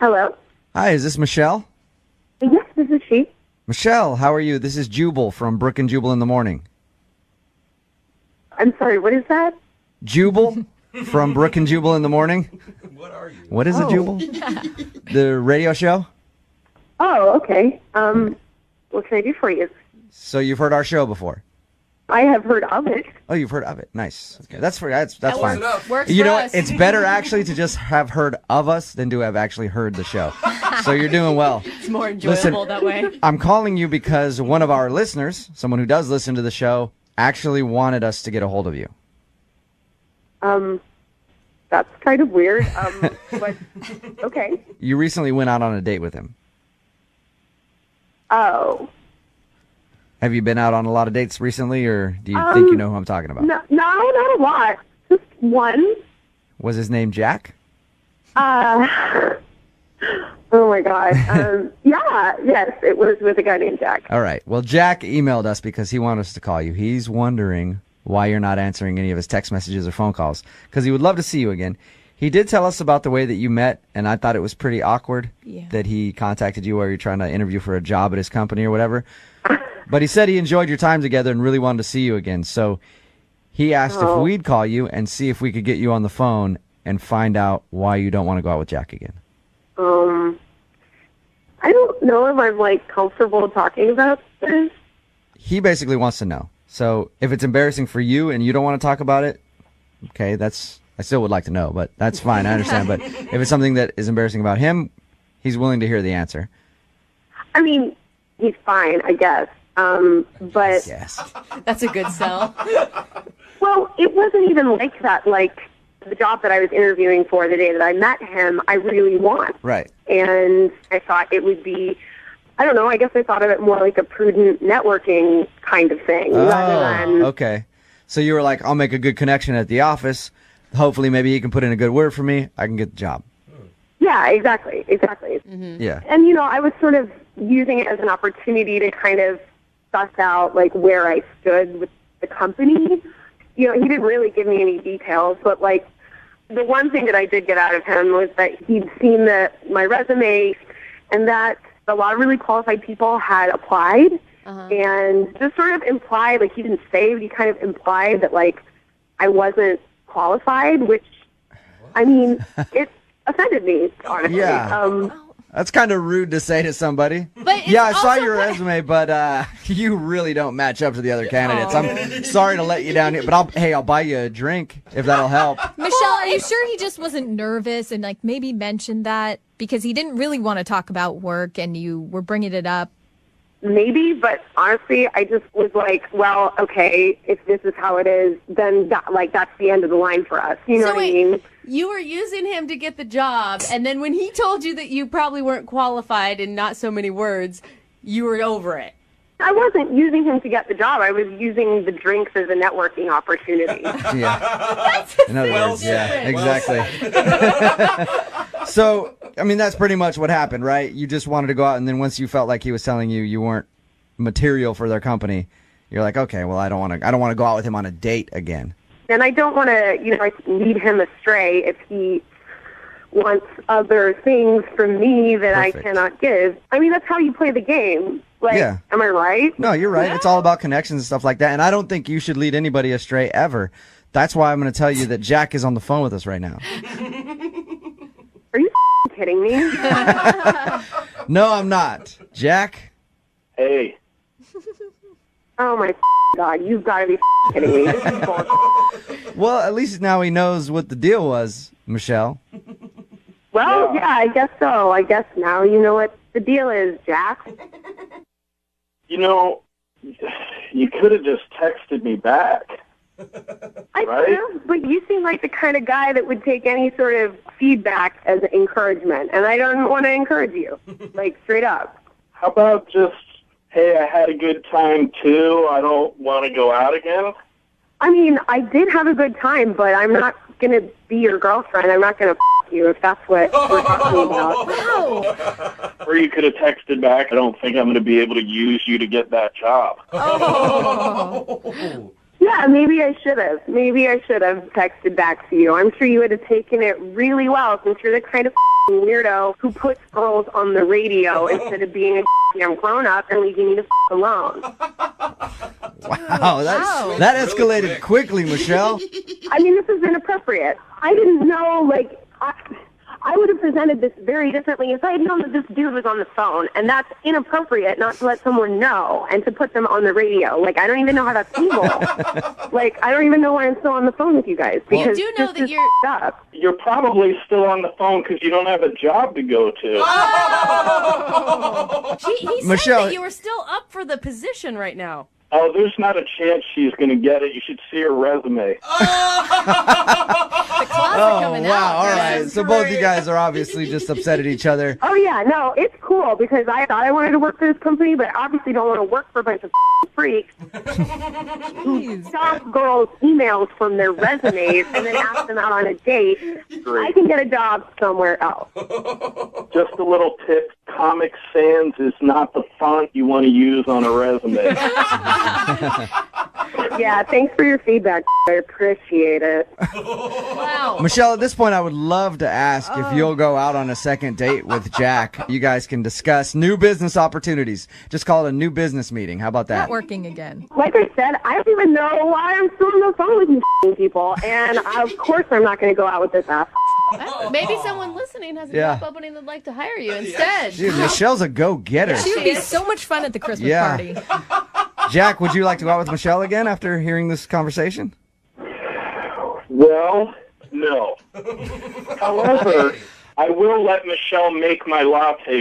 Hello. Hi, is this Michelle? Yes, this is she. Michelle, how are you? This is Jubal from Brook and Jubal in the Morning. I'm sorry, what is that? Jubal from Brook and Jubal in the Morning? What are you? What is a Jubal? The radio show? Oh, okay. What can I do for you? So you've heard our show before? I have heard of it. Oh, you've heard of it. Nice. Okay, that's fine. Works You for know us. what? It's better actually to just have heard of us than to have actually heard the show. So you're doing well. It's more enjoyable that way. I'm calling you because one of our listeners, someone who does listen to the show, actually wanted us to get a hold of you. That's kind of weird. But okay. You recently went out on a date with him. Oh. Have you been out on a lot of dates recently, or do you think you know who I'm talking about? No, not a lot. Just one. Was his name Jack? Oh my God. Yes, it was with a guy named Jack. All right. Well, Jack emailed us because he wanted us to call you. He's wondering why you're not answering any of his text messages or phone calls because he would love to see you again. He did tell us about the way that you met, and I thought it was pretty awkward that he contacted you while you're trying to interview for a job at his company or whatever. But he said he enjoyed your time together and really wanted to see you again. So he asked if we'd call you and see if we could get you on the phone and find out why you don't want to go out with Jack again. I don't know if I'm comfortable talking about this. He basically wants to know. So if it's embarrassing for you and you don't want to talk about it, okay, I still would like to know, but that's fine. I understand. But if it's something that is embarrassing about him, he's willing to hear the answer. I mean, he's fine, I guess. But Yes. That's a good sell. well, it wasn't even like that. Like the job that I was interviewing for the day that I met him, I really want. Right. And I thought it would be, I don't know, I guess I thought of it more like a prudent networking kind of thing rather than... Okay. So you were like, I'll make a good connection at the office. Hopefully maybe he can put in a good word for me. I can get the job. Yeah, exactly. Yeah. And, I was sort of using it as an opportunity to kind of suss out, where I stood with the company. He didn't really give me any details, but, the one thing that I did get out of him was that he'd seen my resume and that a lot of really qualified people had applied and just sort of implied, he didn't say, but he kind of implied that, I wasn't qualified, which, I mean, it offended me, honestly. Yeah. That's kind of rude to say to somebody. But yeah, I saw your resume, but you really don't match up to the other candidates. I'm sorry to let you down here, but I'll buy you a drink if that'll help. Michelle, are you sure he just wasn't nervous and maybe mentioned that because he didn't really want to talk about work and you were bringing it up? Maybe, but honestly, I just was like, well, okay, if this is how it is, then that's the end of the line for us. You know what I mean? You were using him to get the job, and then when he told you that you probably weren't qualified in not so many words, you were over it. I wasn't using him to get the job. I was using the drinks as a networking opportunity. Yeah. In other words, yeah, exactly. So, I mean, that's pretty much what happened, right? You just wanted to go out, and then once you felt like he was telling you you weren't material for their company, you're like, okay, well, I don't want to go out with him on a date again. And I don't want to, lead him astray if he wants other things from me that Perfect. I cannot give. I mean, that's how you play the game. Yeah. Am I right? No, you're right. Yeah. It's all about connections and stuff like that, and I don't think you should lead anybody astray ever. That's why I'm going to tell you that Jack is on the phone with us right now. Are you kidding me? No, I'm not. Jack? Hey. Oh, my God. You've got to be kidding me. This is bullshit. Well, at least now he knows what the deal was, Michelle. Well, yeah, I guess so. I guess now you know what the deal is, Jack. You could have just texted me back. I Right? do, but you seem like the kind of guy that would take any sort of feedback as encouragement, and I don't want to encourage you, straight up. How about just, hey, I had a good time too. I don't want to go out again. I mean, I did have a good time, but I'm not going to be your girlfriend. I'm not going to you if that's what we're talking about. Wow. Or you could have texted back, I don't think I'm going to be able to use you to get that job. Oh. Yeah, maybe I should have. Maybe I should have texted back to you. I'm sure you would have taken it really well since you're the kind of weirdo who puts girls on the radio instead of being a damn grown-up and leaving me the alone. Wow, that escalated quickly, Michelle. I mean, this is inappropriate. I didn't know, like, I would have presented this very differently if I had known that this dude was on the phone, and that's inappropriate not to let someone know and to put them on the radio. Like, I don't even know how that's legal. Like, I don't even know why I'm still on the phone with you guys, because You do know this that is you're... up. You're probably still on the phone because you don't have a job to go to. He said Michelle- that you were still up for the position right now. Oh, there's not a chance she's going to get it. You should see her resume. The closet coming Wow, out. all This right. is So both great. you guys are obviously just upset at each other. Oh, yeah, no, it's cool, because I thought I wanted to work for this company, but I obviously don't want to work for a bunch of freaks who stop girls' emails from their resumes and then ask them out on a date. I can get a job somewhere else. Just a little tip, Comic Sans is not the font you want to use on a resume. Yeah, thanks for your feedback. I appreciate it. Wow. Michelle, at this point, I would love to ask if you'll go out on a second date with Jack. You guys can discuss new business opportunities. Just call it a new business meeting. How about that? Networking again. Like I said, I don't even know why I'm still on the phone with you people, and of course I'm not going to go out with this ass. Maybe someone listening has a Yeah. job opening that'd like to hire you instead. Dude, Michelle's a go-getter. She would be so much fun at the Christmas Yeah. party. Jack, would you like to go out with Michelle again after hearing this conversation? Well, no. However, I will let Michelle make my latte